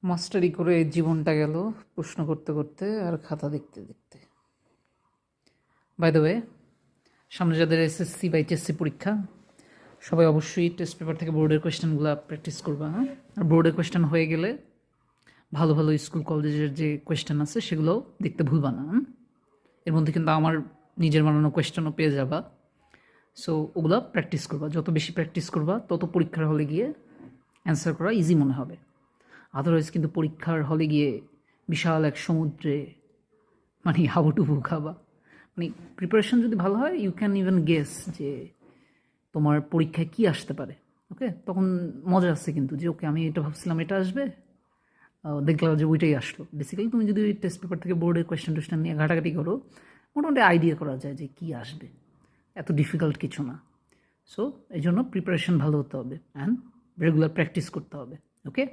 মাস্টারি করে জীবনটা গেল প্রশ্ন করতে করতে আর খাতা দেখতে দেখতে। বাই দ্য ওয়ে, সামনে যাদের এসএসসি বা এইচএসসি পরীক্ষা, সবাই অবশ্যই টেস্ট পেপার থেকে বোর্ডের কোয়েশ্চেনগুলো প্র্যাকটিস করবা। হ্যাঁ, আর বোর্ডের কোয়েশ্চেন হয়ে গেলে ভালো ভালো স্কুল কলেজের যে কোয়েশ্চেন আছে সেগুলোও দেখতে ভুলবা না। এর মধ্যে কিন্তু আমার নিজের বানানো কোয়েশ্চেনও পেয়ে যাবা। সো ওগুলো প্র্যাকটিস করবা, যত বেশি প্র্যাকটিস করবা তত পরীক্ষার হলে গিয়ে অ্যান্সার করা ইজি মনে হবে। আদারওয়াইজ কিন্তু পরীক্ষার হলে গিয়ে বিশাল এক সমুদ্রে মানে হাবুডুবু খাবা। মানে প্রিপারেশন যদি ভালো হয়, ইউ ক্যান ইভেন গেস যে তোমার পরীক্ষায় কী আসতে পারে। ওকে, তখন মজা আসছে কিন্তু যে ওকে আমি এটা ভাবছিলাম এটা আসবে, দেখলাম যে ওইটাই আসলো। বেসিক্যালি তুমি যদি ওই টেস্ট পেপার থেকে বোর্ডের কোয়েশ্চেন টোয়েশ্চেন নিয়ে ঘাটাঘাটি করো, মোটামুটি আইডিয়া করা যায় যে কী আসবে, এত ডিফিকাল্ট কিছু না। সো এই জন্য প্রিপারেশন ভালো হতে হবে অ্যান্ড রেগুলার প্র্যাকটিস করতে হবে। ওকে।